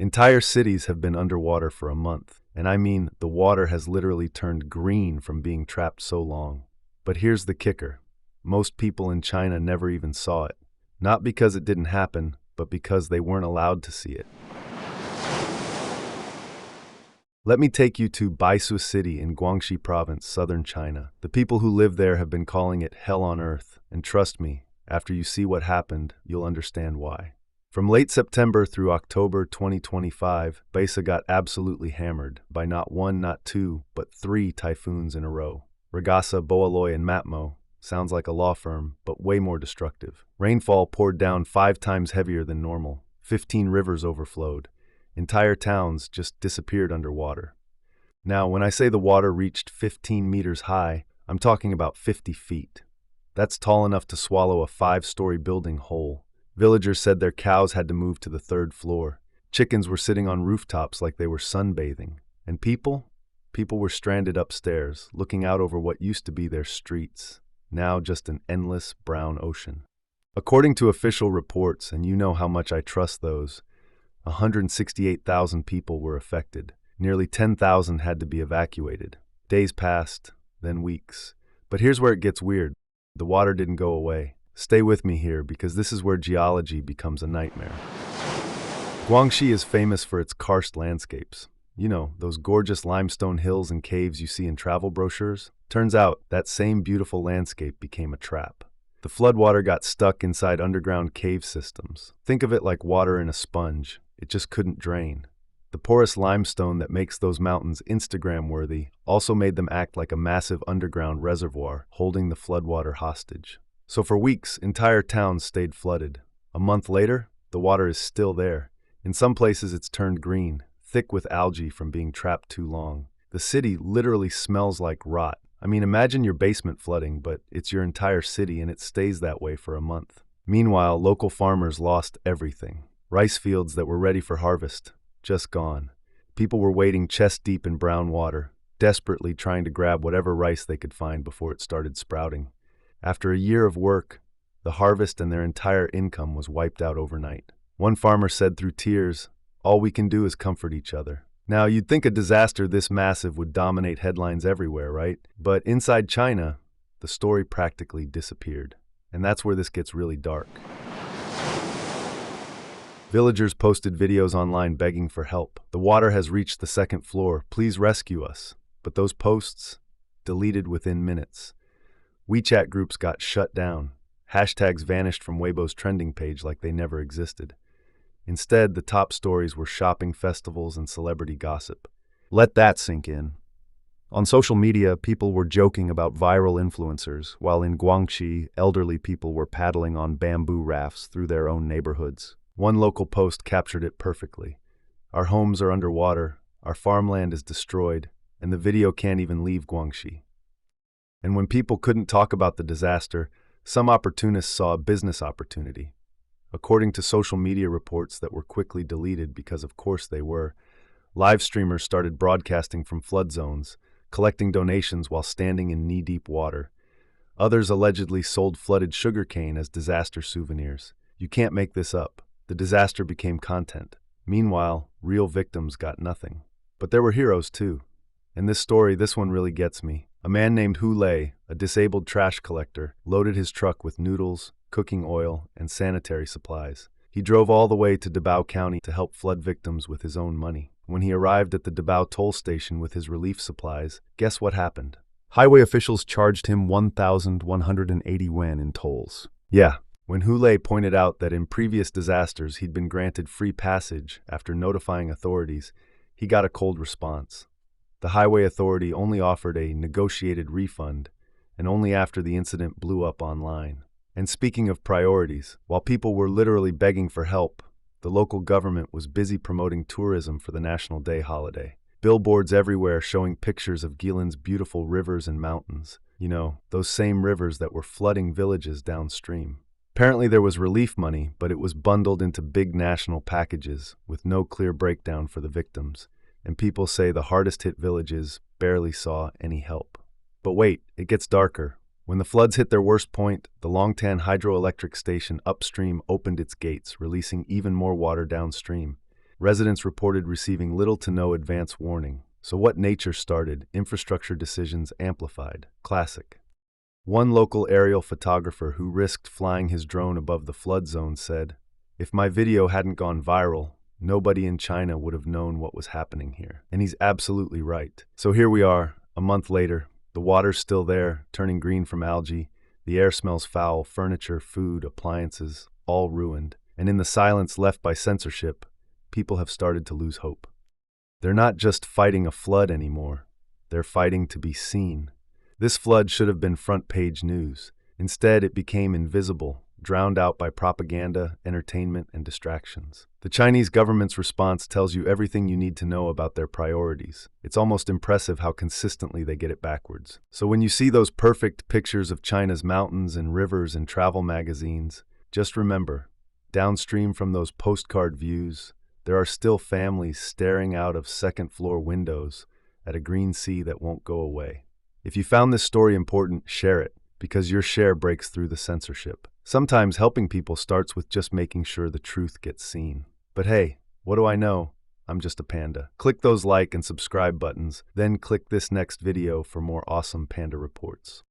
Entire cities have been underwater for a month, and I mean the water has literally turned green from being trapped so long. But here's the kicker. Most people in China never even saw it. Not because it didn't happen, but because they weren't allowed to see it. Let me take you to Baisuh City in Guangxi Province, southern China. The people who live there have been calling it hell on earth, and trust me, after you see what happened, you'll understand why. From late September through October 2025, Baisuh got absolutely hammered by not one, not two, but three typhoons in a row. Ragasa, Boaloy, and Matmo. Sounds like a law firm, but way more destructive. Rainfall poured down 5 times heavier than normal. 15 rivers overflowed. Entire towns just disappeared underwater. Now, when I say the water reached 15 meters high, I'm talking about 50 feet. That's tall enough to swallow a 5-story building whole. Villagers said their cows had to move to the 3rd floor. Chickens were sitting on rooftops like they were sunbathing. And people? People were stranded upstairs, looking out over what used to be their streets, now just an endless brown ocean. According to official reports, and you know how much I trust those, 168,000 people were affected. Nearly 10,000 had to be evacuated. Days passed, then weeks. But here's where it gets weird. The water didn't go away. Stay with me here, because this is where geology becomes a nightmare. Guangxi is famous for its karst landscapes. You know, those gorgeous limestone hills and caves you see in travel brochures? Turns out, that same beautiful landscape became a trap. The floodwater got stuck inside underground cave systems. Think of it like water in a sponge. It just couldn't drain. The porous limestone that makes those mountains Instagram-worthy also made them act like a massive underground reservoir, holding the floodwater hostage. So for weeks, entire towns stayed flooded. A month later, the water is still there. In some places it's turned green, thick with algae from being trapped too long. The city literally smells like rot. I mean, imagine your basement flooding, but it's your entire city and it stays that way for a month. Meanwhile, local farmers lost everything. Rice fields that were ready for harvest, just gone. People were wading chest-deep in brown water, desperately trying to grab whatever rice they could find before it started sprouting. After a year of work, the harvest and their entire income was wiped out overnight. One farmer said through tears, "All we can do is comfort each other." Now, you'd think a disaster this massive would dominate headlines everywhere, right? But inside China, the story practically disappeared. And that's where this gets really dark. Villagers posted videos online begging for help. "The water has reached the 2nd floor. Please rescue us." But those posts, deleted within minutes. WeChat groups got shut down. Hashtags vanished from Weibo's trending page like they never existed. Instead, the top stories were shopping festivals and celebrity gossip. Let that sink in. On social media, people were joking about viral influencers, while in Guangxi, elderly people were paddling on bamboo rafts through their own neighborhoods. One local post captured it perfectly. "Our homes are underwater, our farmland is destroyed, and the video can't even leave Guangxi." And when people couldn't talk about the disaster, some opportunists saw a business opportunity. According to social media reports that were quickly deleted because of course they were, live streamers started broadcasting from flood zones, collecting donations while standing in knee-deep water. Others allegedly sold flooded sugarcane as disaster souvenirs. You can't make this up. The disaster became content. Meanwhile, real victims got nothing. But there were heroes too. And this one really gets me. A man named Hu Lei, a disabled trash collector, loaded his truck with noodles, cooking oil, and sanitary supplies. He drove all the way to Dabao County to help flood victims with his own money. When he arrived at the Dabao toll station with his relief supplies, guess what happened? Highway officials charged him 1,180 yuan in tolls. Yeah, when Hu Lei pointed out that in previous disasters he'd been granted free passage after notifying authorities, he got a cold response. The highway authority only offered a negotiated refund, and only after the incident blew up online. And speaking of priorities, while people were literally begging for help, the local government was busy promoting tourism for the National Day holiday. Billboards everywhere showing pictures of Guilin's beautiful rivers and mountains. You know, those same rivers that were flooding villages downstream. Apparently there was relief money, but it was bundled into big national packages with no clear breakdown for the victims. And people say the hardest-hit villages barely saw any help. But wait, it gets darker. When the floods hit their worst point, the Longtan hydroelectric station upstream opened its gates, releasing even more water downstream. Residents reported receiving little to no advance warning. So what nature started, infrastructure decisions amplified. Classic. One local aerial photographer who risked flying his drone above the flood zone said, "If my video hadn't gone viral, nobody in China would have known what was happening here." And he's absolutely right. So here we are, a month later. The water's still there, turning green from algae. The air smells foul, furniture, food, appliances, all ruined. And in the silence left by censorship, people have started to lose hope. They're not just fighting a flood anymore. They're fighting to be seen. This flood should have been front-page news. Instead, it became invisible, drowned out by propaganda, entertainment, and distractions. The Chinese government's response tells you everything you need to know about their priorities. It's almost impressive how consistently they get it backwards. So when you see those perfect pictures of China's mountains and rivers in travel magazines, just remember, downstream from those postcard views, there are still families staring out of second-floor windows at a green sea that won't go away. If you found this story important, share it, because your share breaks through the censorship. Sometimes helping people starts with just making sure the truth gets seen. But hey, what do I know? I'm just a panda. Click those like and subscribe buttons, then click this next video for more awesome panda reports.